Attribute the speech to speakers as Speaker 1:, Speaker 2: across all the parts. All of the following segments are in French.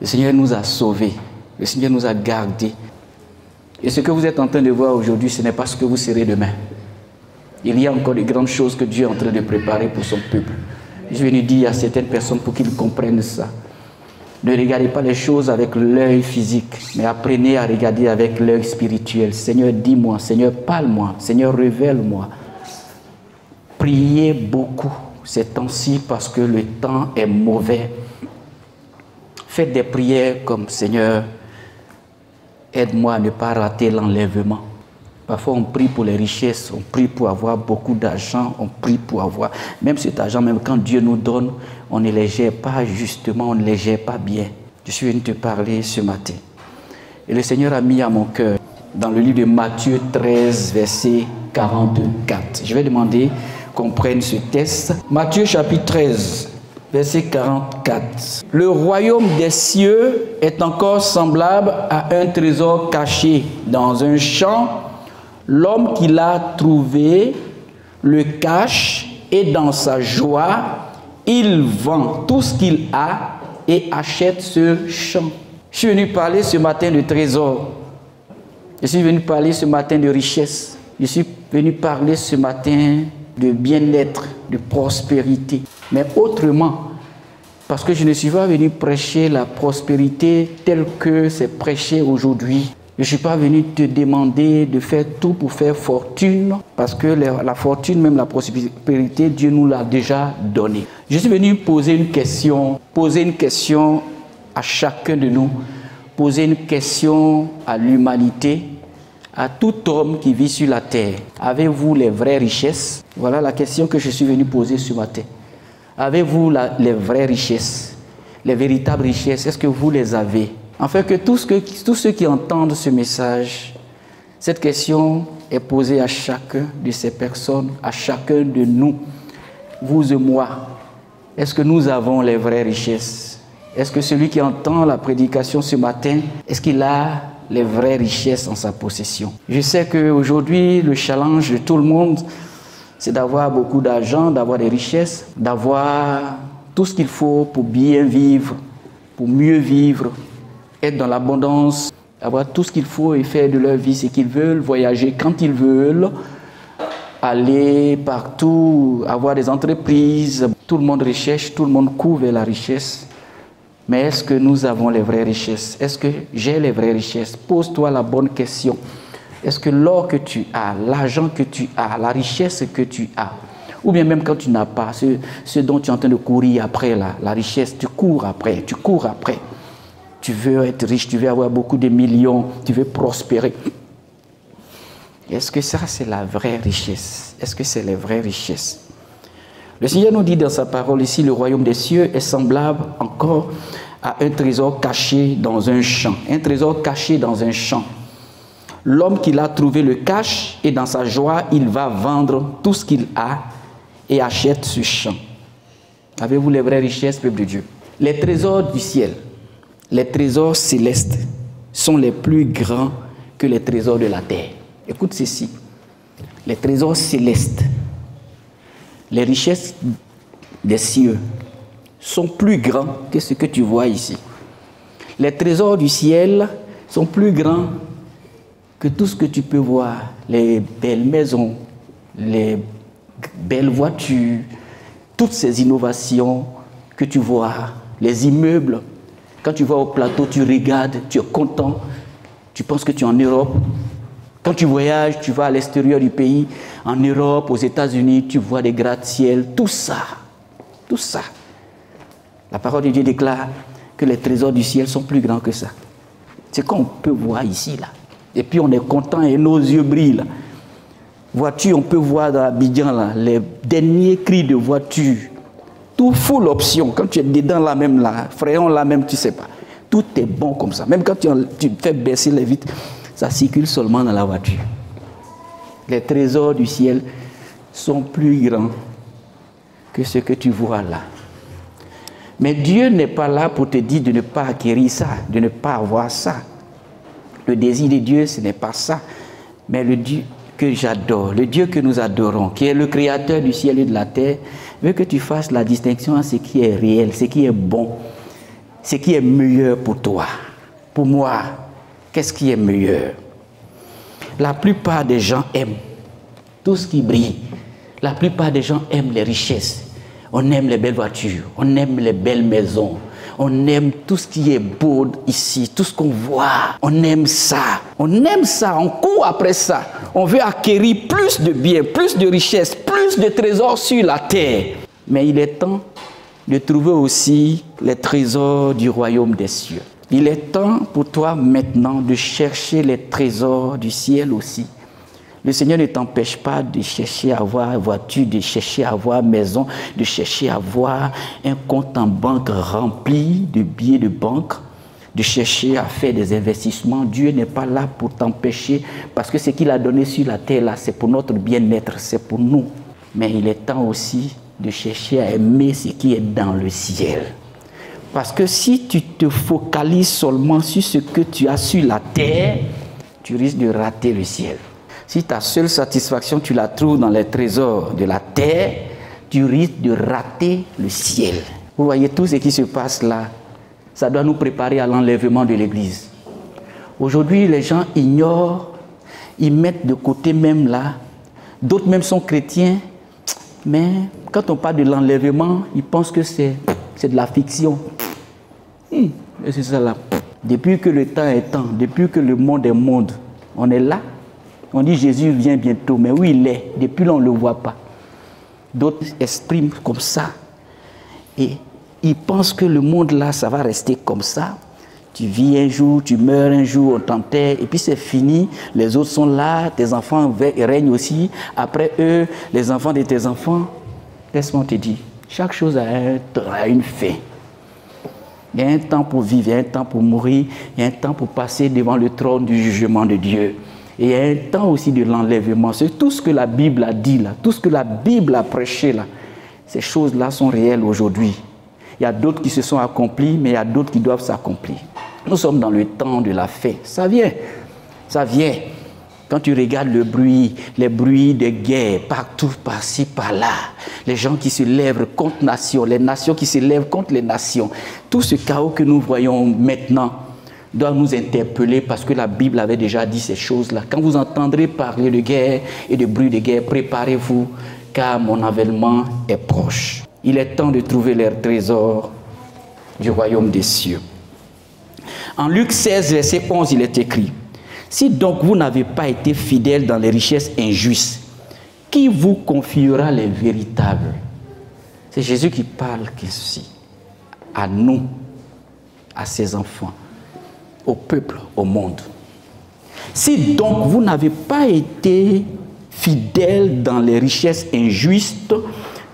Speaker 1: Le Seigneur nous a sauvés. Le Seigneur nous a gardés. Et ce que vous êtes en train de voir aujourd'hui, ce n'est pas ce que vous serez demain. Il y a encore de grandes choses que Dieu est en train de préparer pour son peuple. Je suis venu dire à certaines personnes pour qu'ils comprennent ça. Ne regardez pas les choses avec l'œil physique, mais apprenez à regarder avec l'œil spirituel. Seigneur, dis-moi, Seigneur, parle-moi, Seigneur, révèle-moi. Priez beaucoup ces temps-ci parce que le temps est mauvais. Faites des prières comme Seigneur, aide-moi à ne pas rater l'enlèvement. Parfois on prie pour les richesses, on prie pour avoir beaucoup d'argent, on prie pour avoir... Même cet argent, même quand Dieu nous donne, on ne les gère pas justement, on ne les gère pas bien. Je suis venu te parler ce matin. Et le Seigneur a mis à mon cœur, dans le livre de Matthieu 13, verset 44. Je vais demander qu'on prenne ce texte. Matthieu chapitre 13, verset 44. Le royaume des cieux est encore semblable à un trésor caché dans un champ. L'homme qui l'a trouvé le cache et dans sa joie, il vend tout ce qu'il a et achète ce champ. Je suis venu parler ce matin de trésor. Je suis venu parler ce matin de richesse. Je suis venu parler ce matin de bien-être, de prospérité. Mais autrement, parce que je ne suis pas venu prêcher la prospérité telle que c'est prêché aujourd'hui. Je ne suis pas venu te demander de faire tout pour faire fortune, parce que la fortune, même la prospérité, Dieu nous l'a déjà donnée. Je suis venu poser une question à chacun de nous, poser une question à l'humanité, à tout homme qui vit sur la terre. Avez-vous les vraies richesses? Voilà la question que je suis venu poser ce matin. Avez-vous les vraies richesses, les véritables richesses? Est-ce que vous les avez? Afin que tous ceux qui entendent ce message, cette question est posée à chacun de ces personnes, à chacun de nous, vous et moi. Est-ce que nous avons les vraies richesses? Est-ce que celui qui entend la prédication ce matin, est-ce qu'il a les vraies richesses en sa possession? Je sais qu'aujourd'hui, le challenge de tout le monde, c'est d'avoir beaucoup d'argent, d'avoir des richesses, d'avoir tout ce qu'il faut pour bien vivre, pour mieux vivre, être dans l'abondance, avoir tout ce qu'il faut et faire de leur vie ce qu'ils veulent, voyager quand ils veulent, aller partout, avoir des entreprises. Tout le monde recherche, tout le monde court vers la richesse. Mais est-ce que nous avons les vraies richesses? Est-ce que j'ai les vraies richesses? Pose-toi la bonne question. Est-ce que l'or que tu as, l'argent que tu as, la richesse que tu as, ou bien même quand tu n'as pas, ce dont tu es en train de courir après, la richesse, tu cours après. Tu veux être riche, tu veux avoir beaucoup de millions, tu veux prospérer. Est-ce que ça, c'est la vraie richesse? Est-ce que c'est les vraies richesses? Le Seigneur nous dit dans sa parole ici, le royaume des cieux est semblable encore à un trésor caché dans un champ. Un trésor caché dans un champ. L'homme qui l'a trouvé le cache et dans sa joie, il va vendre tout ce qu'il a et achète ce champ. Avez-vous les vraies richesses, peuple de Dieu? Les trésors du ciel, les trésors célestes sont les plus grands que les trésors de la terre. Écoute ceci. Les trésors célestes, les richesses des cieux sont plus grands que ce que tu vois ici. Les trésors du ciel sont plus grands que tout ce que tu peux voir. Les belles maisons, les belles voitures, toutes ces innovations que tu vois, les immeubles. Quand tu vas au plateau, tu regardes, tu es content, tu penses que tu es en Europe. Quand tu voyages, tu vas à l'extérieur du pays, en Europe, aux États-Unis, tu vois des gratte-ciel, tout ça. La parole de Dieu déclare que les trésors du ciel sont plus grands que ça. C'est qu'on peut voir ici, là. Et puis on est content et nos yeux brillent, là. Voiture, on peut voir dans Abidjan, là, les derniers cris de voiture. Tout full option. Quand tu es dedans là même, là, frayons là même, tu ne sais pas. Tout est bon comme ça. Même quand tu fais baisser les vitres, ça circule seulement dans la voiture. Les trésors du ciel sont plus grands que ce que tu vois là. Mais Dieu n'est pas là pour te dire de ne pas acquérir ça, de ne pas avoir ça. Le désir de Dieu, ce n'est pas ça. Mais le Dieu que j'adore, le Dieu que nous adorons, qui est le créateur du ciel et de la terre, veut que tu fasses la distinction entre ce qui est réel, ce qui est bon, ce qui est meilleur pour toi. Pour moi, qu'est-ce qui est meilleur? La plupart des gens aiment tout ce qui brille. La plupart des gens aiment les richesses. On aime les belles voitures, on aime les belles maisons, on aime tout ce qui est beau ici, tout ce qu'on voit. On aime ça, on court après ça. On veut acquérir plus de biens, plus de richesses, plus de trésors sur la terre. Mais il est temps de trouver aussi les trésors du royaume des cieux. Il est temps pour toi maintenant de chercher les trésors du ciel aussi. Le Seigneur ne t'empêche pas de chercher à avoir voiture, de chercher à avoir maison, de chercher à avoir un compte en banque rempli de billets de banque, de chercher à faire des investissements. Dieu n'est pas là pour t'empêcher parce que ce qu'il a donné sur la terre, là, c'est pour notre bien-être, c'est pour nous. Mais il est temps aussi de chercher à aimer ce qui est dans le ciel. Parce que si tu te focalises seulement sur ce que tu as sur la terre, tu risques de rater le ciel. Si ta seule satisfaction, tu la trouves dans les trésors de la terre, tu risques de rater le ciel. Vous voyez tout ce qui se passe là, ça doit nous préparer à l'enlèvement de l'Église. Aujourd'hui, les gens ignorent, ils mettent de côté même là. D'autres même sont chrétiens, mais quand on parle de l'enlèvement, ils pensent que c'est de la fiction. Et c'est ça là. Depuis que le temps est temps, depuis que le monde est monde, on est là. On dit Jésus vient bientôt, mais où il est? Depuis là, on ne le voit pas. D'autres expriment comme ça. Et ils pensent que le monde là, ça va rester comme ça. Tu vis un jour, tu meurs un jour, on t'enterre, et puis c'est fini. Les autres sont là, tes enfants règnent aussi. Après eux, les enfants de tes enfants. Laisse-moi te dire, chaque chose a une fin. Il y a un temps pour vivre, il y a un temps pour mourir, il y a un temps pour passer devant le trône du jugement de Dieu. Et il y a un temps aussi de l'enlèvement. C'est tout ce que la Bible a dit là, tout ce que la Bible a prêché là. Ces choses-là sont réelles aujourd'hui. Il y a d'autres qui se sont accomplies, mais il y a d'autres qui doivent s'accomplir. Nous sommes dans le temps de la fin. Ça vient, ça vient. Quand tu regardes le bruit, les bruits de guerre, partout, par-ci, par-là, les gens qui se lèvent contre nations, les nations qui se lèvent contre les nations, tout ce chaos que nous voyons maintenant doit nous interpeller parce que la Bible avait déjà dit ces choses-là. Quand vous entendrez parler de guerre et de bruit de guerre, préparez-vous car mon avènement est proche. Il est temps de trouver les trésors du royaume des cieux. En Luc 16, verset 11, il est écrit: si donc vous n'avez pas été fidèles dans les richesses injustes, qui vous confiera les véritables? C'est Jésus qui parle ici, à nous, à ses enfants, au peuple, au monde. Si donc vous n'avez pas été fidèles dans les richesses injustes,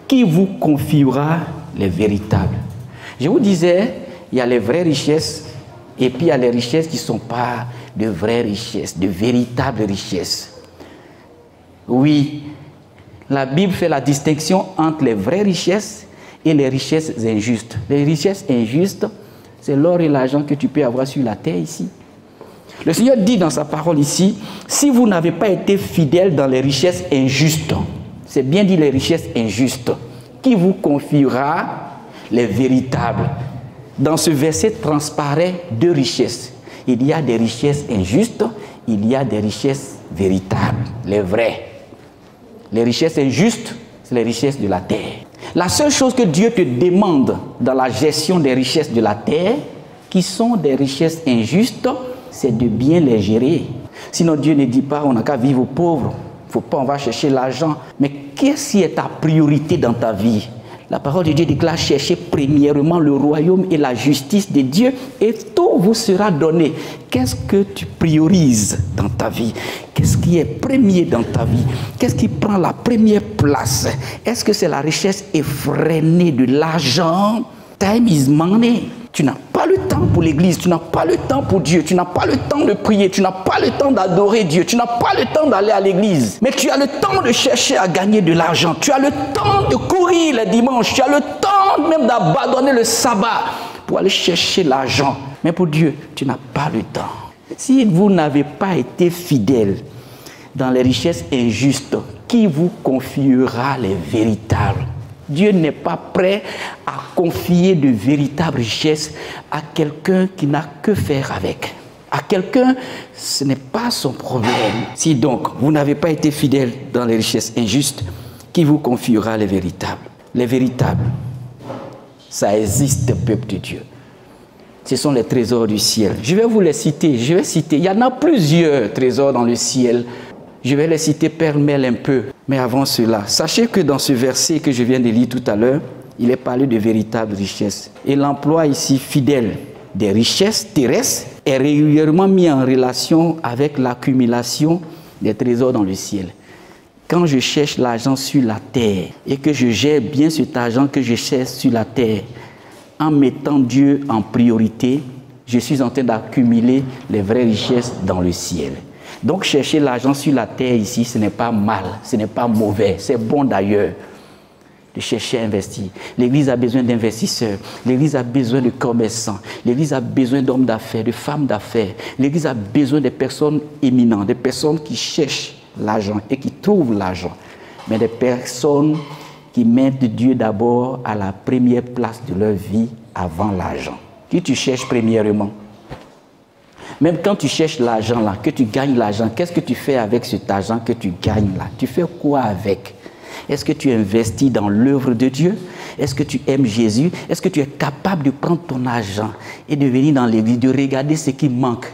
Speaker 1: qui vous confiera les véritables? Je vous disais, il y a les vraies richesses et puis il y a les richesses qui ne sont pas de vraies richesses, de véritables richesses. Oui, la Bible fait la distinction entre les vraies richesses et les richesses injustes. Les richesses injustes, c'est l'or et l'argent que tu peux avoir sur la terre ici. Le Seigneur dit dans sa parole ici, si vous n'avez pas été fidèles dans les richesses injustes, c'est bien dit les richesses injustes, qui vous confiera les véritables? Dans ce verset transparaît deux richesses. Il y a des richesses injustes, il y a des richesses véritables, les vraies. Les richesses injustes, c'est les richesses de la terre. La seule chose que Dieu te demande dans la gestion des richesses de la terre, qui sont des richesses injustes, c'est de bien les gérer. Sinon Dieu ne dit pas on n'a qu'à vivre pauvre, il ne faut pas on va chercher l'argent. Mais qu'est-ce qui est ta priorité dans ta vie? La parole de Dieu déclare: cherchez premièrement le royaume et la justice de Dieu et tout vous sera donné. Qu'est-ce que tu priorises dans ta vie? Qu'est-ce qui est premier dans ta vie? Qu'est-ce qui prend la première place? Est-ce que c'est la richesse effrénée de l'argent? Time is money. Tu n'as pas le temps pour l'église, tu n'as pas le temps pour Dieu, tu n'as pas le temps de prier, tu n'as pas le temps d'adorer Dieu, tu n'as pas le temps d'aller à l'église. Mais tu as le temps de chercher à gagner de l'argent, tu as le temps de courir les dimanches, tu as le temps même d'abandonner le sabbat pour aller chercher l'argent. Mais pour Dieu, tu n'as pas le temps. Si vous n'avez pas été fidèles dans les richesses injustes, qui vous confiera les véritables? Dieu n'est pas prêt à confier de véritables richesses à quelqu'un qui n'a que faire avec. À quelqu'un, ce n'est pas son problème. Si donc vous n'avez pas été fidèle dans les richesses injustes, qui vous confiera les véritables? Les véritables, ça existe, peuple de Dieu. Ce sont les trésors du ciel. Je vais vous les citer, il y en a plusieurs trésors dans le ciel. Je vais les citer pêle-mêle un peu. Mais avant cela, sachez que dans ce verset que je viens de lire tout à l'heure, il est parlé de véritables richesses. Et l'emploi ici fidèle des richesses terrestres est régulièrement mis en relation avec l'accumulation des trésors dans le ciel. Quand je cherche l'argent sur la terre et que je gère bien cet argent que je cherche sur la terre, en mettant Dieu en priorité, je suis en train d'accumuler les vraies richesses dans le ciel. Donc chercher l'argent sur la terre ici, ce n'est pas mal, ce n'est pas mauvais, c'est bon d'ailleurs de chercher à investir. L'Église a besoin d'investisseurs, l'Église a besoin de commerçants, l'Église a besoin d'hommes d'affaires, de femmes d'affaires. L'Église a besoin de personnes éminentes, de personnes qui cherchent l'argent et qui trouvent l'argent, mais des personnes qui mettent Dieu d'abord à la première place de leur vie avant l'argent. Qui tu cherches premièrement? Même quand tu cherches l'argent là, que tu gagnes l'argent, qu'est-ce que tu fais avec cet argent que tu gagnes là? Tu fais quoi avec? Est-ce que tu investis dans l'œuvre de Dieu? Est-ce que tu aimes Jésus? Est-ce que tu es capable de prendre ton argent et de venir dans l'église, de regarder ce qui manque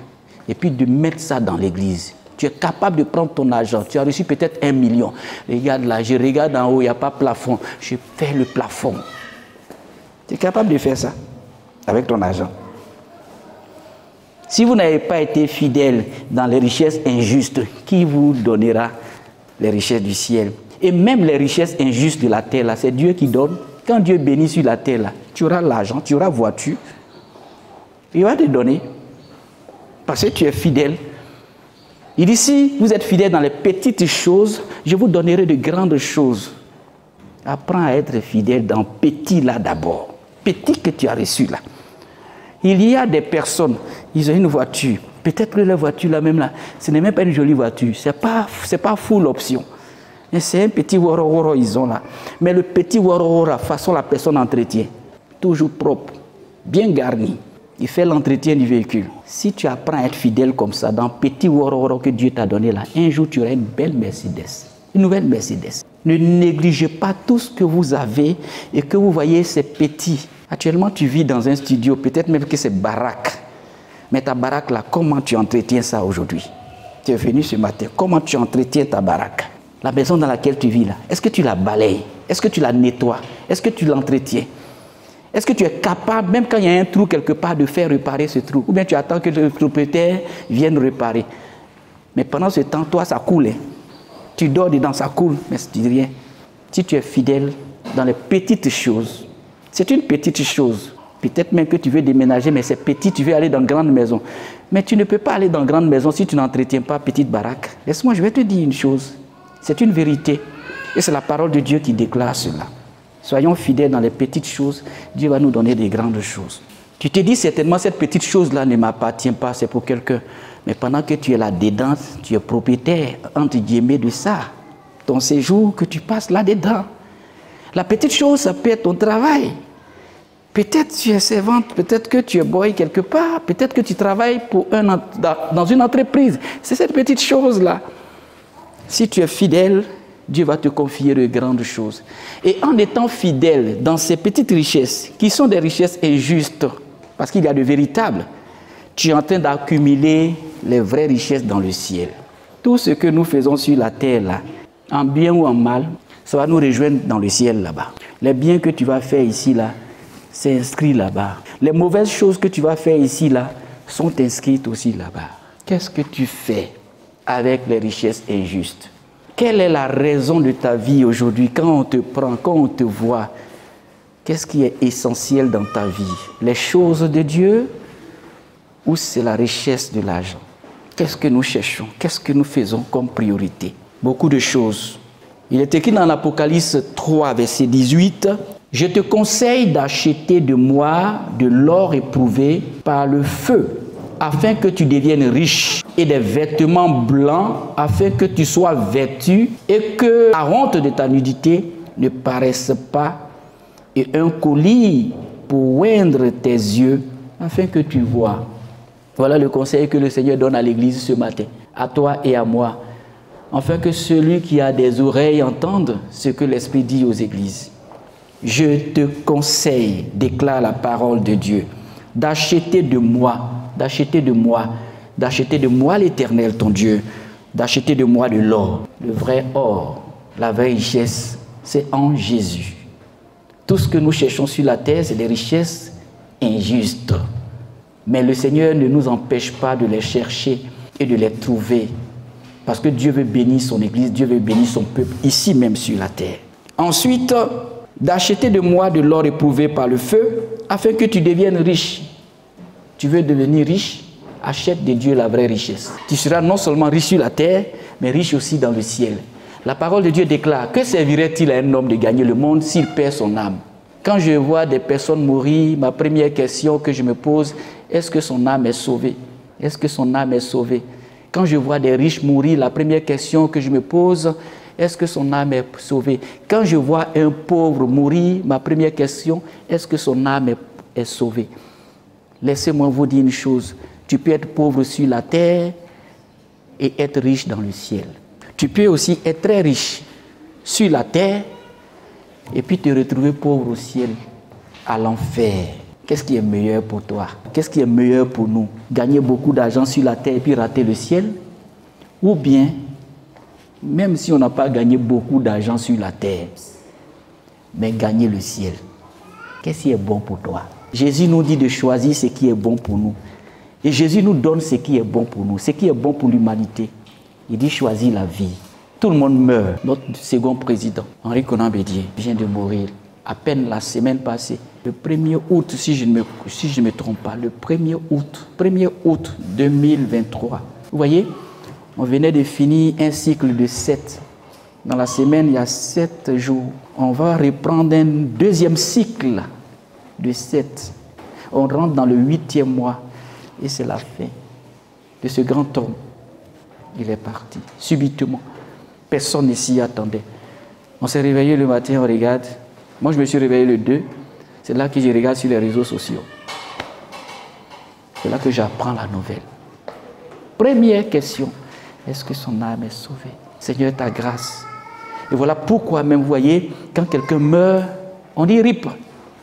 Speaker 1: et puis de mettre ça dans l'église? Tu es capable de prendre ton argent. Tu as reçu peut-être 1 million. Regarde là, je regarde en haut, il n'y a pas de plafond. Je fais le plafond. Tu es capable de faire ça avec ton argent? Si vous n'avez pas été fidèle dans les richesses injustes, qui vous donnera les richesses du ciel? Et même les richesses injustes de la terre, là, c'est Dieu qui donne. Quand Dieu bénit sur la terre, là, tu auras l'argent, tu auras voiture. Il va te donner. Parce que tu es fidèle. Il dit, si vous êtes fidèle dans les petites choses, je vous donnerai de grandes choses. Apprends à être fidèle dans petit là d'abord. Petit que tu as reçu là. Il y a des personnes, ils ont une voiture. Peut-être que leur voiture là même là, ce n'est même pas une jolie voiture. C'est pas full option. Mais c'est un petit woro-woro ils ont là. Mais le petit woro-woro, façon la personne entretient. Toujours propre, bien garni. Il fait l'entretien du véhicule. Si tu apprends à être fidèle comme ça, dans le petit woro-woro que Dieu t'a donné là, un jour tu auras une belle Mercedes. Une nouvelle Mercedes. Ne négligez pas tout ce que vous avez et que vous voyez c'est petit. Actuellement tu vis dans un studio, peut-être même que c'est baraque. Mais ta baraque là, comment tu entretiens ça aujourd'hui? Tu es venu ce matin, comment tu entretiens ta baraque? La maison dans laquelle tu vis là, est-ce que tu la balayes? Est-ce que tu la nettoies? Est-ce que tu l'entretiens? Est-ce que tu es capable, même quand il y a un trou quelque part, de faire réparer ce trou? Ou bien tu attends que le propriétaire vienne réparer? Mais pendant ce temps, toi, ça coule. Hein? Tu dors dedans, ça coule, mais tu dis rien. Si tu es fidèle dans les petites choses, c'est une petite chose. Peut-être même que tu veux déménager, mais c'est petit, tu veux aller dans une grande maison. Mais tu ne peux pas aller dans une grande maison si tu n'entretiens pas petite baraque. Laisse-moi, je vais te dire une chose. C'est une vérité. Et c'est la parole de Dieu qui déclare cela. Soyons fidèles dans les petites choses, Dieu va nous donner des grandes choses. Tu te dis certainement, cette petite chose-là ne m'appartient pas, c'est pour quelqu'un. Mais pendant que tu es là-dedans, tu es propriétaire, entre guillemets, de ça. Ton séjour que tu passes là-dedans. La petite chose, ça peut être ton travail. Peut-être tu es servante, peut-être que tu es boy quelque part, peut-être que tu travailles pour dans une entreprise. C'est cette petite chose-là. Si tu es fidèle, Dieu va te confier de grandes choses. Et en étant fidèle dans ces petites richesses, qui sont des richesses injustes, parce qu'il y a de véritables, tu es en train d'accumuler les vraies richesses dans le ciel. Tout ce que nous faisons sur la terre, là, en bien ou en mal, ça va nous rejoindre dans le ciel là-bas. Les biens que tu vas faire ici, là, c'est inscrit là-bas. Les mauvaises choses que tu vas faire ici, là, sont inscrites aussi là-bas. Qu'est-ce que tu fais avec les richesses injustes? Quelle est la raison de ta vie aujourd'hui? Quand on te prend, quand on te voit, qu'est-ce qui est essentiel dans ta vie? Les choses de Dieu ou c'est la richesse de l'argent? Qu'est-ce que nous cherchons? Qu'est-ce que nous faisons comme priorité? Beaucoup de choses. Il est écrit dans l'Apocalypse 3, verset 18, « Je te conseille d'acheter de moi de l'or éprouvé par le feu, afin que tu deviennes riche, et des vêtements blancs, afin que tu sois vêtu, et que la honte de ta nudité ne paraisse pas, et un collier pour oindre tes yeux, afin que tu vois. Voilà le conseil que le Seigneur donne à l'Église ce matin, à toi et à moi, afin que celui qui a des oreilles entende ce que l'Esprit dit aux églises. Je te conseille, déclare la parole de Dieu, d'acheter de moi l'Éternel ton Dieu, d'acheter de moi de l'or. Le vrai or, la vraie richesse, c'est en Jésus. Tout ce que nous cherchons sur la terre, c'est des richesses injustes. Mais le Seigneur ne nous empêche pas de les chercher et de les trouver. Parce que Dieu veut bénir son Église, Dieu veut bénir son peuple, ici même sur la terre. Ensuite, d'acheter de moi de l'or éprouvé par le feu, afin que tu deviennes riche. Tu veux devenir riche? Achète de Dieu la vraie richesse. Tu seras non seulement riche sur la terre, mais riche aussi dans le ciel. La parole de Dieu déclare, que servirait-il à un homme de gagner le monde s'il perd son âme? Quand je vois des personnes mourir, ma première question que je me pose, est-ce que son âme est sauvée? Est-ce que son âme est sauvée? Quand je vois des riches mourir, la première question que je me pose, est-ce que son âme est sauvée? Quand je vois un pauvre mourir, ma première question, est-ce que son âme est sauvée? Laissez-moi vous dire une chose, tu peux être pauvre sur la terre et être riche dans le ciel. Tu peux aussi être très riche sur la terre et puis te retrouver pauvre au ciel, à l'enfer. Qu'est-ce qui est meilleur pour toi? Qu'est-ce qui est meilleur pour nous? Gagner beaucoup d'argent sur la terre et puis rater le ciel? Ou bien, même si on n'a pas gagné beaucoup d'argent sur la terre, mais gagner le ciel? Qu'est-ce qui est bon pour toi? Jésus nous dit de choisir ce qui est bon pour nous. Et Jésus nous donne ce qui est bon pour nous, ce qui est bon pour l'humanité. Il dit choisir la vie. Tout le monde meurt. Notre second président, Henri Konan Bédié, vient de mourir à peine la semaine passée. Le 1er août, si je ne me trompe pas, le 1er août 2023. Vous voyez, on venait de finir un cycle de 7. Dans la semaine, il y a 7 jours. On va reprendre un deuxième cycle de 7. On rentre dans le 8e mois. Et c'est la fin de ce grand homme. Il est parti, subitement. Personne ne s'y attendait. On s'est réveillé le matin, on regarde. Moi, je me suis réveillé le 2. C'est là que je regarde sur les réseaux sociaux. C'est là que j'apprends la nouvelle. Première question, est-ce que son âme est sauvée? Seigneur, ta grâce. Et voilà pourquoi même, vous voyez, quand quelqu'un meurt, on dit RIP,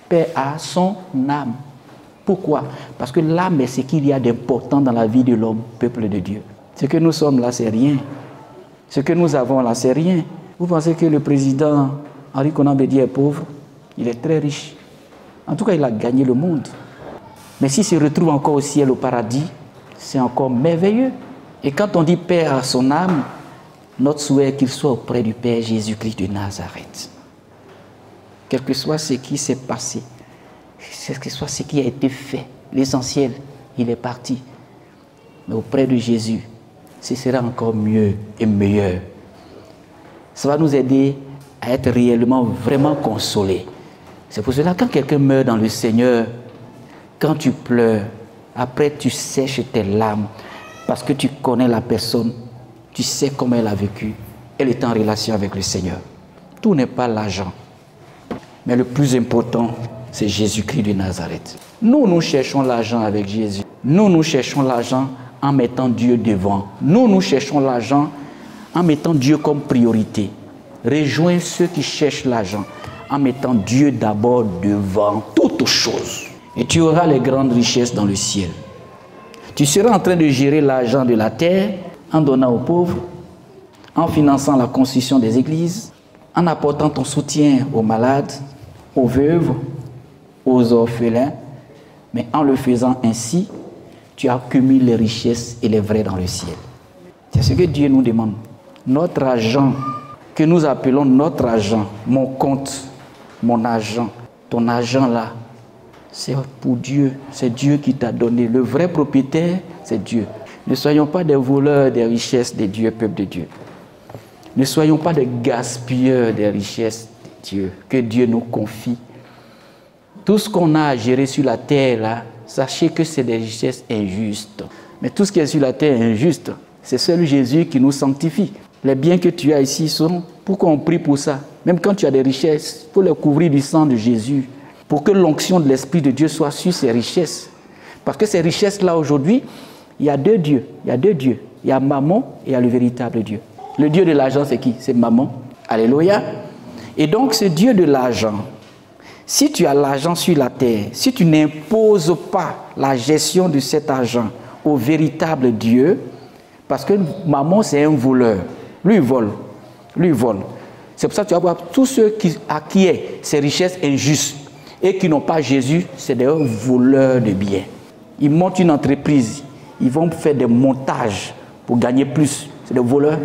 Speaker 1: paix à son âme. Pourquoi? Parce que l'âme est ce qu'il y a d'important dans la vie de l'homme, peuple de Dieu. Ce que nous sommes là, c'est rien. Ce que nous avons là, c'est rien. Vous pensez que le président Henri Konan Bédié est pauvre? Il est très riche. En tout cas, il a gagné le monde. Mais s'il se retrouve encore au ciel, au paradis, c'est encore merveilleux. Et quand on dit Père à son âme, notre souhait est qu'il soit auprès du Père Jésus-Christ de Nazareth. Quel que soit ce qui s'est passé, quel que soit ce qui a été fait, l'essentiel, il est parti. Mais auprès de Jésus, ce sera encore mieux et meilleur. Ça va nous aider à être réellement, vraiment consolés. C'est pour cela que quand quelqu'un meurt dans le Seigneur, quand tu pleures, après tu sèches tes larmes, parce que tu connais la personne, tu sais comment elle a vécu, elle est en relation avec le Seigneur. Tout n'est pas l'argent, mais le plus important, c'est Jésus-Christ de Nazareth. Nous cherchons l'argent avec Jésus. Nous cherchons l'argent en mettant Dieu devant. Nous cherchons l'argent en mettant Dieu comme priorité. Rejoins ceux qui cherchent l'argent en mettant Dieu d'abord devant toute chose. Et tu auras les grandes richesses dans le ciel. Tu seras en train de gérer l'argent de la terre en donnant aux pauvres, en finançant la construction des églises, en apportant ton soutien aux malades, aux veuves, aux orphelins. Mais en le faisant ainsi, tu accumules les richesses et les vrais dans le ciel. C'est ce que Dieu nous demande. Notre argent, que nous appelons notre argent, mon compte, mon argent, ton argent là, c'est pour Dieu. C'est Dieu qui t'a donné. Le vrai propriétaire, c'est Dieu. Ne soyons pas des voleurs des richesses de Dieu, peuple de Dieu. Ne soyons pas des gaspilleurs des richesses de Dieu, que Dieu nous confie. Tout ce qu'on a à gérer sur la terre, là, sachez que c'est des richesses injustes. Mais tout ce qui est sur la terre est injuste. C'est seul Jésus qui nous sanctifie. Les biens que tu as ici sont... Pourquoi on prie pour ça? Même quand tu as des richesses, il faut les couvrir du sang de Jésus pour que l'onction de l'Esprit de Dieu soit sur ces richesses. Parce que ces richesses-là, aujourd'hui, il y a deux dieux. Il y a deux dieux. Il y a Mammon et il y a le véritable Dieu. Le Dieu de l'argent, c'est qui? C'est Mammon. Alléluia. Et donc, ce Dieu de l'argent, si tu as l'argent sur la terre, si tu n'imposes pas la gestion de cet argent au véritable Dieu, parce que Mammon, c'est un voleur. Lui, il vole. Lui, il vole. C'est pour ça que tu vas voir tous ceux qui acquièrent ces richesses injustes et qui n'ont pas Jésus, c'est des voleurs de biens. Ils montent une entreprise, ils vont faire des montages pour gagner plus. C'est des voleurs.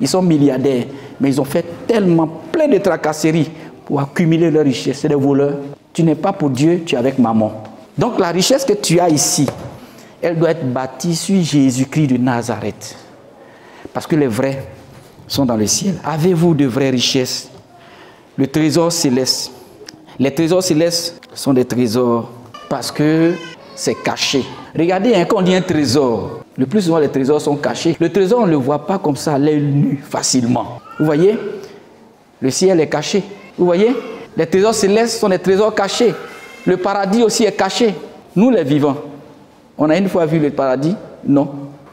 Speaker 1: Ils sont milliardaires, mais ils ont fait tellement plein de tracasseries pour accumuler leurs richesses. C'est des voleurs. Tu n'es pas pour Dieu, tu es avec Mammon. Donc la richesse que tu as ici, elle doit être bâtie sur Jésus-Christ de Nazareth. Parce que les vrais sont dans le ciel. Avez-vous de vraies richesses? Le trésor céleste. Les trésors célestes sont des trésors parce que c'est caché. Regardez, quand on dit un trésor, le plus souvent les trésors sont cachés. Le trésor, on ne le voit pas comme ça à l'œil nu facilement. Vous voyez? Le ciel est caché. Vous voyez? Les trésors célestes sont des trésors cachés. Le paradis aussi est caché. Nous les vivants, on a une fois vu le paradis? Non.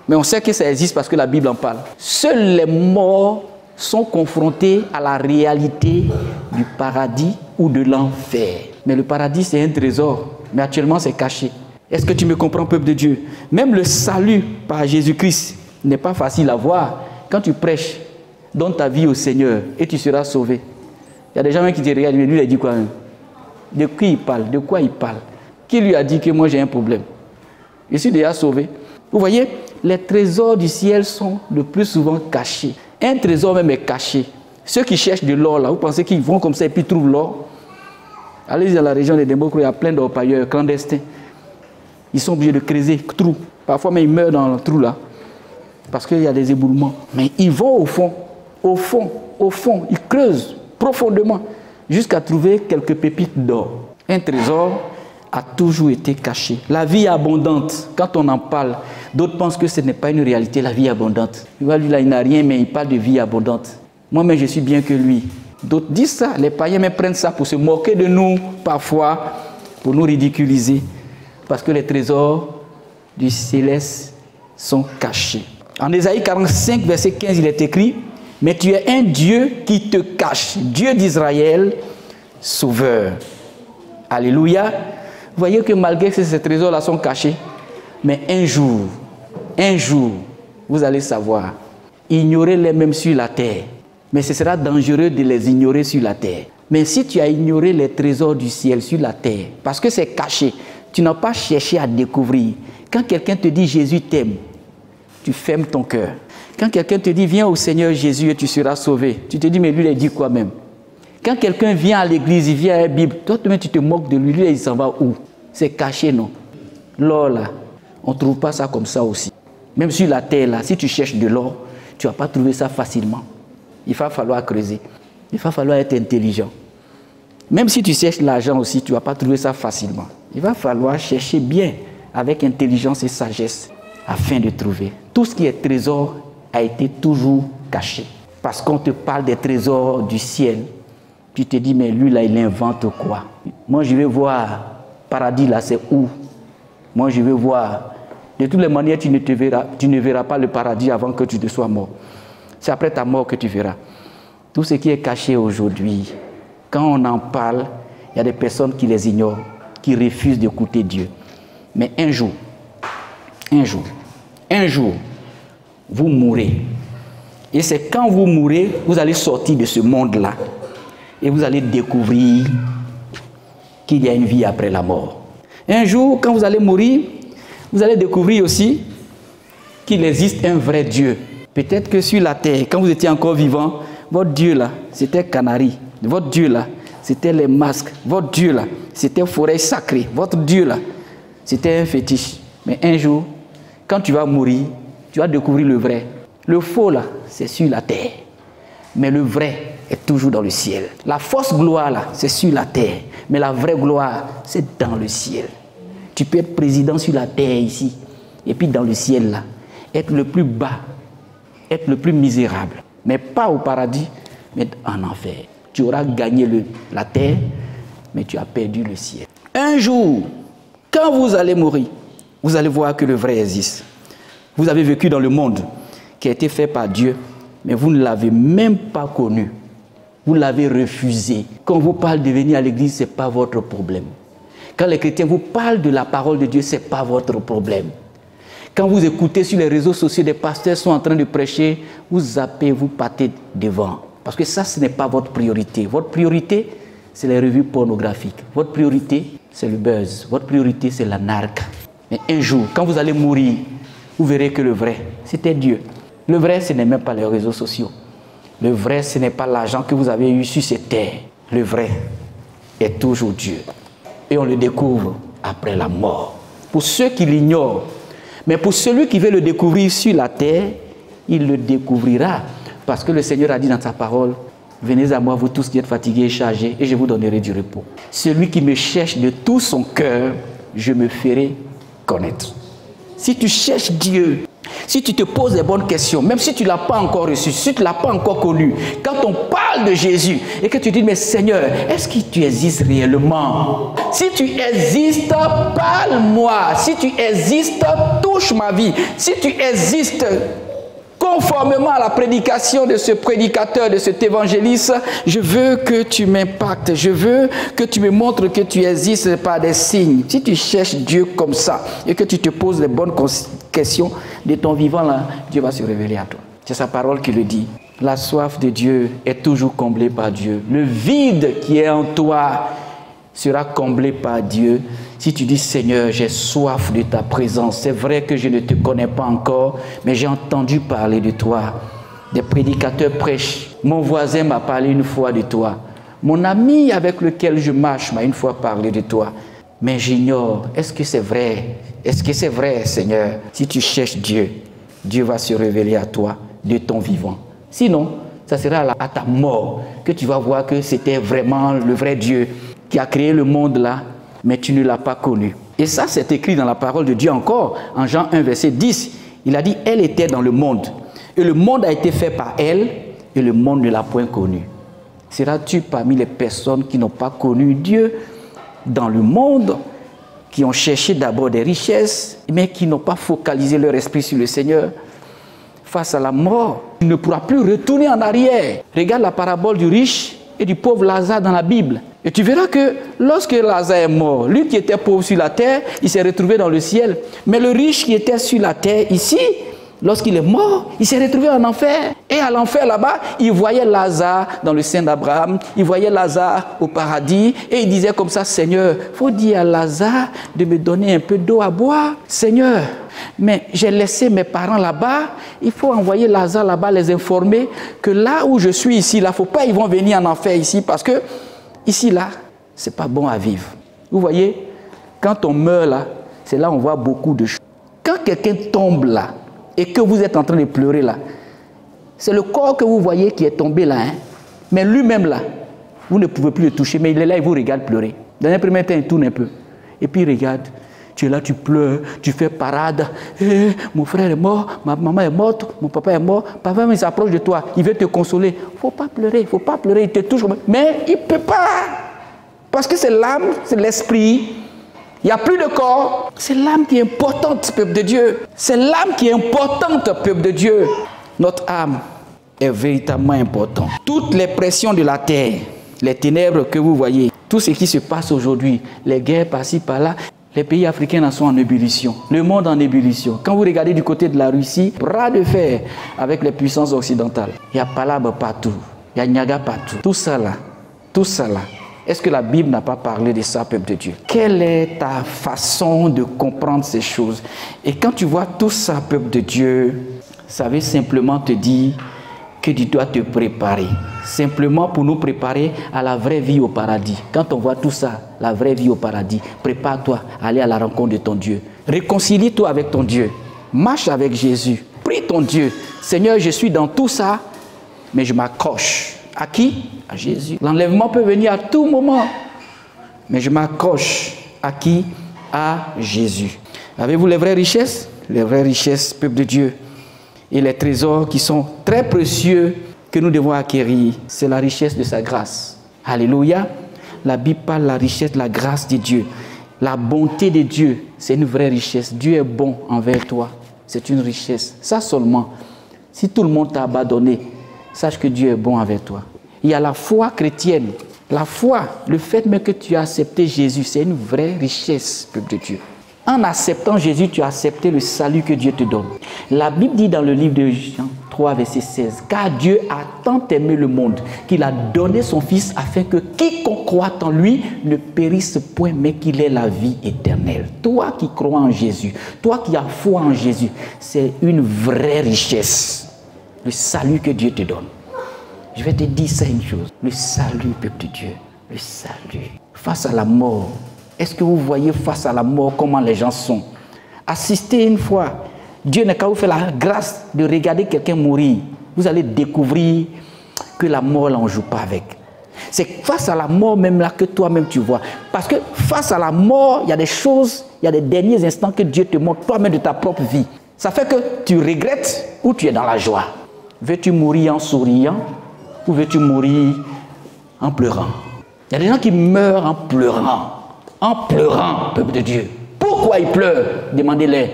Speaker 1: Mais on sait que ça existe parce que la Bible en parle. Seuls les morts sont confrontés à la réalité du paradis ou de l'enfer. Mais le paradis, c'est un trésor. Mais actuellement, c'est caché. Est-ce que tu me comprends, peuple de Dieu? Même le salut par Jésus-Christ n'est pas facile à voir. Quand tu prêches, donne ta vie au Seigneur et tu seras sauvé. Il y a des gens qui te regardent, mais lui, il a dit quoi même? De qui il parle? De quoi il parle? Qui lui a dit que moi j'ai un problème? Je suis déjà sauvé. Vous voyez, les trésors du ciel sont le plus souvent cachés. Un trésor même est caché. Ceux qui cherchent de l'or, là, vous pensez qu'ils vont comme ça et puis trouvent l'or? Allez dans la région des Démocrates, il y a plein d'orpailleurs clandestins. Ils sont obligés de creuser trou. Parfois même ils meurent dans le trou là. Parce qu'il y a des éboulements. Mais ils vont au fond, ils creusent profondément jusqu'à trouver quelques pépites d'or. Un trésor a toujours été caché. La vie abondante, quand on en parle, d'autres pensent que ce n'est pas une réalité, la vie abondante. Lui là, il n'a rien, mais il parle de vie abondante. Moi-même, je suis bien que lui. D'autres disent ça, les païens me prennent ça pour se moquer de nous, parfois, pour nous ridiculiser. Parce que les trésors du céleste sont cachés. En Ésaïe 45, verset 15, il est écrit: mais tu es un Dieu qui te cache, Dieu d'Israël, sauveur. Alléluia. Vous voyez que malgré que ces trésors-là sont cachés, mais un jour, vous allez savoir, ignorez-les même sur la terre. Mais ce sera dangereux de les ignorer sur la terre. Mais si tu as ignoré les trésors du ciel sur la terre, parce que c'est caché, tu n'as pas cherché à découvrir. Quand quelqu'un te dit Jésus t'aime, tu fermes ton cœur. Quand quelqu'un te dit viens au Seigneur Jésus et tu seras sauvé, tu te dis mais lui il a dit quoi même? Quand quelqu'un vient à l'église, il vient à la Bible, toi-même tu te moques de lui, lui il s'en va où? C'est caché, non? L'or là, on ne trouve pas ça comme ça aussi. Même sur la terre là, si tu cherches de l'or, tu ne vas pas trouver ça facilement. Il va falloir creuser. Il va falloir être intelligent. Même si tu cherches l'argent aussi, tu ne vas pas trouver ça facilement. Il va falloir chercher bien, avec intelligence et sagesse, afin de trouver. Tout ce qui est trésor a été toujours caché. Parce qu'on te parle des trésors du ciel. Tu te dis, mais lui là, il invente quoi? Moi, je vais voir, paradis là, c'est où? Moi, je vais voir. De toutes les manières, tu ne verras pas le paradis avant que tu te sois mort. C'est après ta mort que tu verras. Tout ce qui est caché aujourd'hui, quand on en parle, il y a des personnes qui les ignorent, qui refusent d'écouter Dieu. Mais un jour, vous mourrez. Et c'est quand vous mourrez, vous allez sortir de ce monde-là. Et vous allez découvrir qu'il y a une vie après la mort. Un jour, quand vous allez mourir, vous allez découvrir aussi qu'il existe un vrai Dieu. Peut-être que sur la terre, quand vous étiez encore vivant, votre Dieu là, c'était Canari. Votre Dieu là, c'était les masques. Votre Dieu là, c'était forêt sacrée. Votre Dieu là, c'était un fétiche. Mais un jour, quand tu vas mourir, tu vas découvrir le vrai. Le faux là, c'est sur la terre. Mais le vrai est toujours dans le ciel. La fausse gloire là, c'est sur la terre. Mais la vraie gloire, c'est dans le ciel. Tu peux être président sur la terre ici. Et puis dans le ciel là, être le plus bas, être le plus misérable. Mais pas au paradis, mais en enfer. Tu auras gagné la terre, mais tu as perdu le ciel. Un jour, quand vous allez mourir, vous allez voir que le vrai existe. Vous avez vécu dans le monde qui a été fait par Dieu, mais vous ne l'avez même pas connu. Vous l'avez refusé. Quand on vous parle de venir à l'église, ce n'est pas votre problème. Quand les chrétiens vous parlent de la parole de Dieu, ce n'est pas votre problème. Quand vous écoutez sur les réseaux sociaux, des pasteurs sont en train de prêcher, vous zappez, vous partez devant. Parce que ça, ce n'est pas votre priorité. Votre priorité, c'est les revues pornographiques. Votre priorité, c'est le buzz. Votre priorité, c'est la narque. Mais un jour, quand vous allez mourir, vous verrez que le vrai, c'était Dieu. Le vrai, ce n'est même pas les réseaux sociaux. Le vrai, ce n'est pas l'argent que vous avez eu sur cette terre. Le vrai est toujours Dieu. Et on le découvre après la mort. Pour ceux qui l'ignorent, mais pour celui qui veut le découvrir sur la terre, il le découvrira. Parce que le Seigneur a dit dans sa parole, venez à moi, vous tous qui êtes fatigués et chargés, et je vous donnerai du repos. Celui qui me cherche de tout son cœur, je me ferai connaître. Si tu cherches Dieu, si tu te poses les bonnes questions, même si tu ne l'as pas encore reçu, si tu ne l'as pas encore connu, quand on parle de Jésus et que tu dis, mais Seigneur, est-ce que tu existes réellement? Si tu existes, parle-moi. Si tu existes, touche ma vie. Si tu existes conformément à la prédication de ce prédicateur, de cet évangéliste, je veux que tu m'impactes. Je veux que tu me montres que tu existes par des signes. Si tu cherches Dieu comme ça et que tu te poses les bonnes questions de ton vivant là, Dieu va se révéler à toi. C'est sa parole qui le dit. La soif de Dieu est toujours comblée par Dieu. Le vide qui est en toi sera comblé par Dieu. Si tu dis, Seigneur, j'ai soif de ta présence, c'est vrai que je ne te connais pas encore, mais j'ai entendu parler de toi. Des prédicateurs prêchent. Mon voisin m'a parlé une fois de toi. Mon ami avec lequel je marche m'a une fois parlé de toi. Mais j'ignore, est-ce que c'est vrai? Est-ce que c'est vrai, Seigneur? Si tu cherches Dieu, Dieu va se révéler à toi de ton vivant. Sinon, ça sera à ta mort que tu vas voir que c'était vraiment le vrai Dieu qui a créé le monde là, mais tu ne l'as pas connu. Et ça, c'est écrit dans la parole de Dieu encore, en Jean 1, verset 10. Il a dit, elle était dans le monde, et le monde a été fait par elle, et le monde ne l'a point connue. Seras-tu parmi les personnes qui n'ont pas connu Dieu dans le monde, qui ont cherché d'abord des richesses, mais qui n'ont pas focalisé leur esprit sur le Seigneur? Face à la mort, tu ne pourras plus retourner en arrière. Regarde la parabole du riche et du pauvre Lazare dans la Bible. Et tu verras que lorsque Lazare est mort, lui qui était pauvre sur la terre, il s'est retrouvé dans le ciel. Mais le riche qui était sur la terre ici, lorsqu'il est mort, il s'est retrouvé en enfer. Et à l'enfer là-bas, il voyait Lazare dans le sein d'Abraham, il voyait Lazare au paradis, et il disait comme ça, Seigneur, il faut dire à Lazare de me donner un peu d'eau à boire. Seigneur, mais j'ai laissé mes parents là-bas, il faut envoyer Lazare là-bas, les informer que là où je suis ici, là, il ne faut pas ils vont venir en enfer ici, parce que ici, là, ce n'est pas bon à vivre. Vous voyez, quand on meurt là, c'est là où on voit beaucoup de choses. Quand quelqu'un tombe là, et que vous êtes en train de pleurer là, c'est le corps que vous voyez qui est tombé là, hein? Mais lui-même là, vous ne pouvez plus le toucher, mais il est là, il vous regarde pleurer. Dans un premier temps, il tourne un peu, et puis il regarde. Tu es là, tu pleures, tu fais parade. Mon frère est mort, ma maman est morte, mon papa est mort. Parfois, il s'approche de toi, il veut te consoler. Il ne faut pas pleurer, il te touche. Mais il ne peut pas. Parce que c'est l'âme, c'est l'esprit. Il n'y a plus de corps. C'est l'âme qui est importante, peuple de Dieu. C'est l'âme qui est importante, peuple de Dieu. Notre âme est véritablement importante. Toutes les pressions de la terre, les ténèbres que vous voyez, tout ce qui se passe aujourd'hui, les guerres par-ci, par-là, les pays africains en sont en ébullition. Le monde en ébullition. Quand vous regardez du côté de la Russie, bras de fer avec les puissances occidentales. Il y a Palabre partout. Il y a Niaga partout. Tout ça là. Est-ce que la Bible n'a pas parlé de ça, peuple de Dieu? Quelle est ta façon de comprendre ces choses? Et quand tu vois tout ça, peuple de Dieu, ça veut simplement te dire que tu dois te préparer. Simplement pour nous préparer à la vraie vie au paradis. Quand on voit tout ça, la vraie vie au paradis, prépare-toi à aller à la rencontre de ton Dieu. Réconcilie-toi avec ton Dieu. Marche avec Jésus. Prie ton Dieu. Seigneur, je suis dans tout ça, mais je m'accroche. À qui? À Jésus. L'enlèvement peut venir à tout moment, mais je m'accroche. À qui? À Jésus. Avez-vous les vraies richesses? Les vraies richesses, peuple de Dieu. Et les trésors qui sont très précieux que nous devons acquérir, c'est la richesse de sa grâce. Alléluia. La Bible parle de la richesse de la grâce de Dieu. La bonté de Dieu, c'est une vraie richesse. Dieu est bon envers toi. C'est une richesse. Ça seulement. Si tout le monde t'a abandonné, sache que Dieu est bon envers toi. Il y a la foi chrétienne. La foi, le fait même que tu as accepté Jésus, c'est une vraie richesse, peuple de Dieu. En acceptant Jésus, tu as accepté le salut que Dieu te donne. La Bible dit dans le livre de Jean 3, verset 16, « Car Dieu a tant aimé le monde qu'il a donné son Fils afin que quiconque croit en lui ne périsse point, mais qu'il ait la vie éternelle. » Toi qui crois en Jésus, toi qui as foi en Jésus, c'est une vraie richesse. Le salut que Dieu te donne. Je vais te dire ça une chose. Le salut, peuple de Dieu. Le salut. Face à la mort. Est-ce que vous voyez face à la mort comment les gens sont? Assistez une fois. Dieu n'a qu'à vous faire la grâce de regarder quelqu'un mourir. Vous allez découvrir que la mort, là, on ne joue pas avec. C'est face à la mort même là que toi-même tu vois. Parce que face à la mort, il y a des choses, il y a des derniers instants que Dieu te montre toi-même de ta propre vie. Ça fait que tu regrettes ou tu es dans la joie. Veux-tu mourir en souriant ou veux-tu mourir en pleurant? Il y a des gens qui meurent en pleurant. En pleurant, peuple de Dieu. Pourquoi ils pleurent? Demandez-les.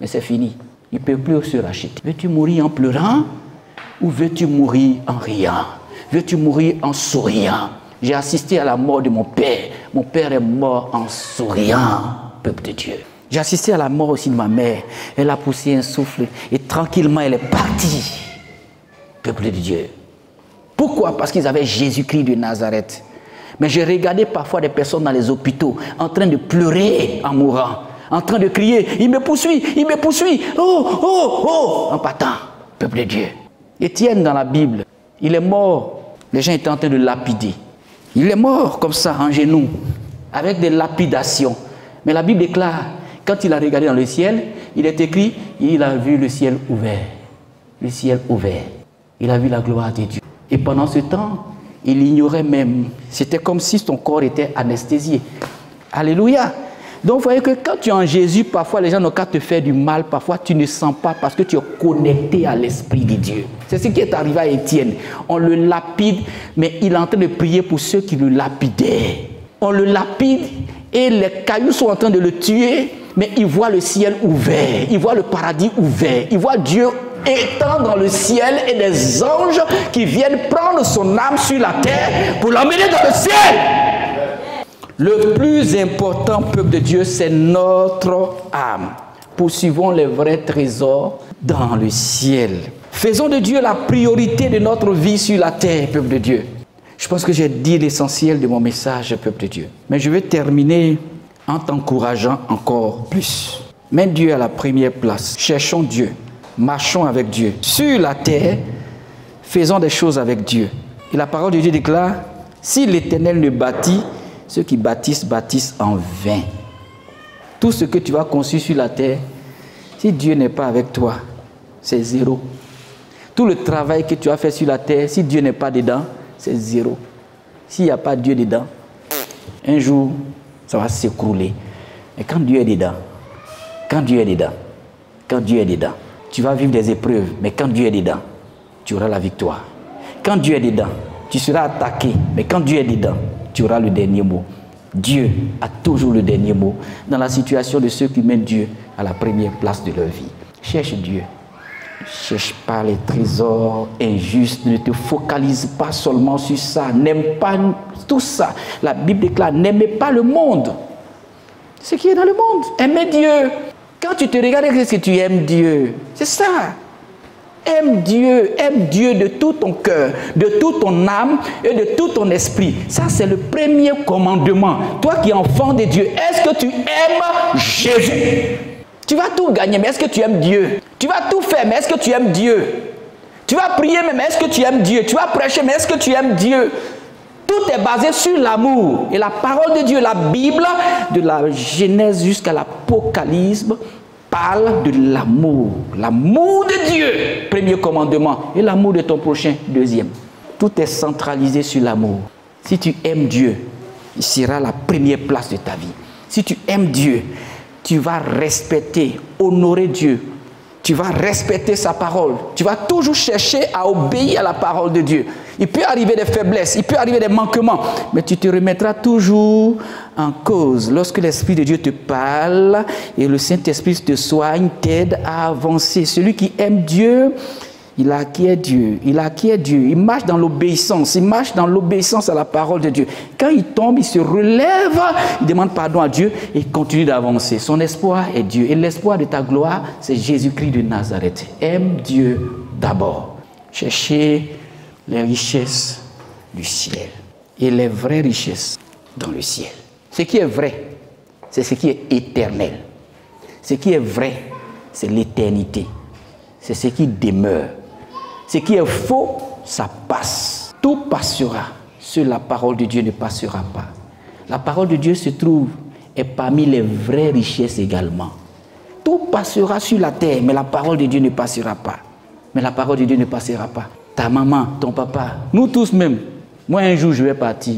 Speaker 1: Mais c'est fini. Ils ne peuvent plus se racheter. Veux-tu mourir en pleurant ou veux-tu mourir en riant? Veux-tu mourir en souriant? J'ai assisté à la mort de mon père. Mon père est mort en souriant, peuple de Dieu. J'ai assisté à la mort aussi de ma mère. Elle a poussé un souffle et tranquillement elle est partie, peuple de Dieu. Pourquoi? Parce qu'ils avaient Jésus-Christ de Nazareth. Mais j'ai regardé parfois des personnes dans les hôpitaux en train de pleurer en mourant, en train de crier, il me poursuit, oh, oh, oh, en partant, peuple de Dieu. Étienne dans la Bible, il est mort, les gens étaient en train de lapider. Il est mort comme ça, en genoux, avec des lapidations. Mais la Bible déclare, quand il a regardé dans le ciel, il est écrit, il a vu le ciel ouvert. Le ciel ouvert. Il a vu la gloire de Dieu. Et pendant ce temps, il ignorait même. C'était comme si son corps était anesthésié. Alléluia. Donc vous voyez que quand tu es en Jésus, parfois les gens n'ont qu'à te faire du mal. Parfois tu ne sens pas parce que tu es connecté à l'Esprit de Dieu. C'est ce qui est arrivé à Étienne. On le lapide, mais il est en train de prier pour ceux qui le lapidaient. On le lapide et les cailloux sont en train de le tuer, mais il voit le ciel ouvert. Il voit le paradis ouvert. Il voit Dieu étant dans le ciel et des anges qui viennent prendre son âme sur la terre pour l'emmener dans le ciel. Le plus important, peuple de Dieu, c'est notre âme. Poursuivons les vrais trésors dans le ciel. Faisons de Dieu la priorité de notre vie sur la terre, peuple de Dieu. Je pense que j'ai dit l'essentiel de mon message, peuple de Dieu. Mais je vais terminer en t'encourageant encore plus. Mets Dieu à la première place. Cherchons Dieu. Marchons avec Dieu. Sur la terre, faisons des choses avec Dieu. Et la parole de Dieu déclare, si l'Éternel ne bâtit, ceux qui bâtissent, bâtissent en vain. Tout ce que tu vas construire sur la terre, si Dieu n'est pas avec toi, c'est zéro. Tout le travail que tu as fait sur la terre, si Dieu n'est pas dedans, c'est zéro. S'il n'y a pas Dieu dedans, un jour, ça va s'écrouler. Mais quand Dieu est dedans, quand Dieu est dedans, quand Dieu est dedans, tu vas vivre des épreuves, mais quand Dieu est dedans, tu auras la victoire. Quand Dieu est dedans, tu seras attaqué, mais quand Dieu est dedans, tu auras le dernier mot. Dieu a toujours le dernier mot dans la situation de ceux qui mettent Dieu à la première place de leur vie. Cherche Dieu. Ne cherche pas les trésors injustes. Ne te focalise pas seulement sur ça. N'aime pas tout ça. La Bible déclare, n'aimez pas le monde. Ce qui est dans le monde. Aimez Dieu. Quand tu te regardes, est-ce que tu aimes Dieu? C'est ça. Aime Dieu de tout ton cœur, de toute ton âme et de tout ton esprit. Ça, c'est le premier commandement. Toi qui es enfant de Dieu, est-ce que tu aimes Jésus? Tu vas tout gagner, mais est-ce que tu aimes Dieu? Tu vas tout faire, mais est-ce que tu aimes Dieu? Tu vas prier, mais est-ce que tu aimes Dieu? Tu vas prêcher, mais est-ce que tu aimes Dieu? Tout est basé sur l'amour. Et la parole de Dieu, la Bible, de la Genèse jusqu'à l'Apocalypse, parle de l'amour. L'amour de Dieu, premier commandement. Et l'amour de ton prochain, deuxième. Tout est centralisé sur l'amour. Si tu aimes Dieu, il sera la première place de ta vie. Si tu aimes Dieu, tu vas respecter, honorer Dieu. tu vas respecter sa parole. Tu vas toujours chercher à obéir à la parole de Dieu. Il peut arriver des faiblesses, il peut arriver des manquements, mais tu te remettras toujours en cause. Lorsque l'Esprit de Dieu te parle et le Saint-Esprit te soigne, t'aide à avancer. Celui qui aime Dieu, il acquiert Dieu, il marche dans l'obéissance, il marche dans l'obéissance à la parole de Dieu. Quand il tombe, il se relève, il demande pardon à Dieu et il continue d'avancer. Son espoir est Dieu et l'espoir de ta gloire, c'est Jésus-Christ de Nazareth. Aime Dieu d'abord. Cherchez les richesses du ciel et les vraies richesses dans le ciel. Ce qui est vrai, c'est ce qui est éternel. Ce qui est vrai, c'est l'éternité. C'est ce qui demeure. Ce qui est faux, ça passe. Tout passera. Seule la parole de Dieu ne passera pas. La parole de Dieu se trouve et parmi les vraies richesses également. Tout passera sur la terre, mais la parole de Dieu ne passera pas. Mais la parole de Dieu ne passera pas. Ta maman, ton papa, nous tous même. Moi, un jour, je vais partir.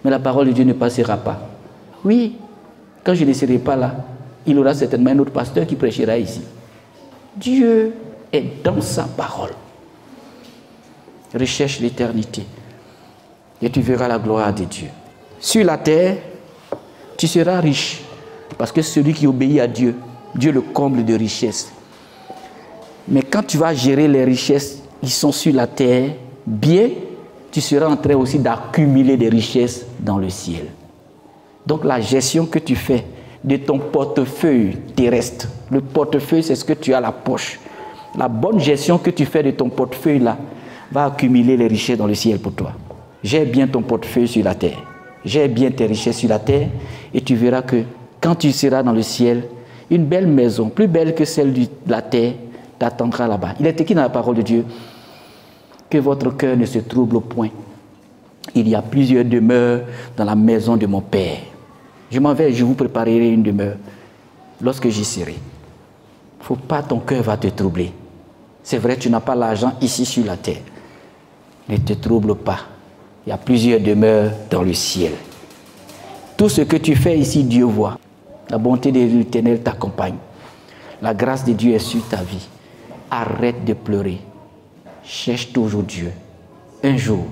Speaker 1: Mais la parole de Dieu ne passera pas. Oui, quand je ne serai pas là, il y aura certainement un autre pasteur qui prêchera ici. Dieu est dans sa parole. Recherche l'éternité et tu verras la gloire de Dieu. Sur la terre, tu seras riche parce que celui qui obéit à Dieu, Dieu le comble de richesses. Mais quand tu vas gérer les richesses qui sont sur la terre, bien, tu seras en train aussi d'accumuler des richesses dans le ciel. Donc la gestion que tu fais de ton portefeuille terrestre, le portefeuille c'est ce que tu as à la poche. La bonne gestion que tu fais de ton portefeuille là, va accumuler les richesses dans le ciel pour toi. Gère bien ton portefeuille sur la terre. Gère bien tes richesses sur la terre et tu verras que quand tu seras dans le ciel, une belle maison, plus belle que celle de la terre, t'attendra là-bas. Il est écrit dans la parole de Dieu que votre cœur ne se trouble point. Il y a plusieurs demeures dans la maison de mon Père. Je m'en vais, je vous préparerai une demeure lorsque j'y serai. Il ne faut pas ton cœur va te troubler. C'est vrai, tu n'as pas l'argent ici sur la terre. Ne te trouble pas. Il y a plusieurs demeures dans le ciel. Tout ce que tu fais ici, Dieu voit. La bonté de l'Éternel t'accompagne. La grâce de Dieu est sur ta vie. Arrête de pleurer. Cherche toujours Dieu. Un jour,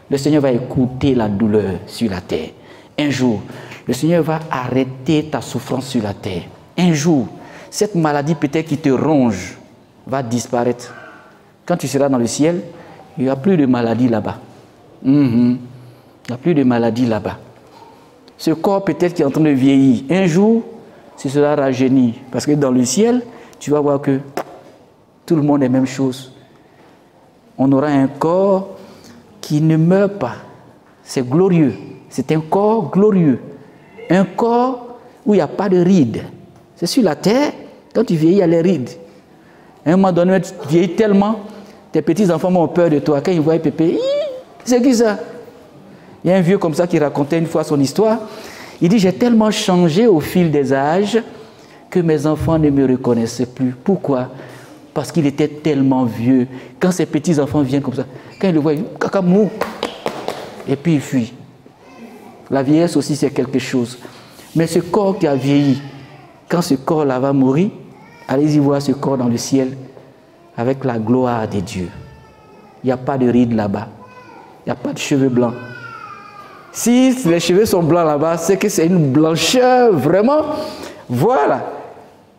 Speaker 1: le Seigneur va écouter la douleur sur la terre. Un jour, le Seigneur va arrêter ta souffrance sur la terre. Un jour, cette maladie peut-être qui te ronge va disparaître. Quand tu seras dans le ciel, il n'y a plus de maladie là-bas. Il n'y a plus de maladie là-bas. Ce corps peut-être qui est en train de vieillir, un jour, ce sera rajeuni. Parce que dans le ciel, tu vas voir que tout le monde est la même chose. On aura un corps qui ne meurt pas. C'est glorieux. C'est un corps glorieux. Un corps où il n'y a pas de rides. C'est sur la terre, quand tu vieillis, il y a les rides. À un moment donné, tu vieillis tellement, tes petits-enfants ont peur de toi. Quand ils voient Pépé, c'est qui ça? Il y a un vieux comme ça qui racontait une fois son histoire. Il dit, j'ai tellement changé au fil des âges que mes enfants ne me reconnaissaient plus. Pourquoi? Parce qu'il était tellement vieux. Quand ses petits-enfants viennent comme ça, quand ils le voient, cacamou, et puis il fuit. La vieillesse aussi, c'est quelque chose. Mais ce corps qui a vieilli, quand ce corps-là va mourir, allez-y voir ce corps dans le ciel avec la gloire de Dieu. Il n'y a pas de rides là-bas. Il n'y a pas de cheveux blancs. Si les cheveux sont blancs là-bas, c'est que c'est une blancheur vraiment, voilà,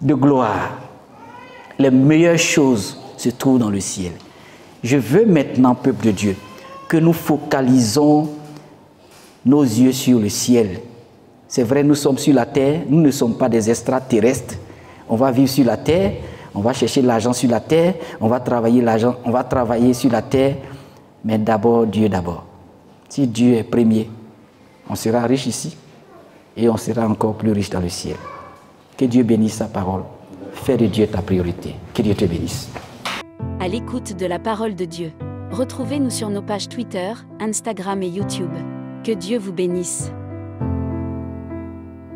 Speaker 1: de gloire. Les meilleures choses se trouvent dans le ciel. Je veux maintenant, peuple de Dieu, que nous focalisons nos yeux sur le ciel. C'est vrai, nous sommes sur la terre, nous ne sommes pas des extraterrestres. On va vivre sur la terre, on va chercher l'argent sur la terre, on va travailler l'argent, on va travailler sur la terre, mais d'abord Dieu d'abord. Si Dieu est premier, on sera riche ici et on sera encore plus riche dans le ciel. Que Dieu bénisse sa parole. Fais de Dieu ta priorité. Que Dieu te bénisse.
Speaker 2: À l'écoute de la parole de Dieu. Retrouvez-nous sur nos pages Twitter, Instagram et YouTube. Que Dieu vous bénisse.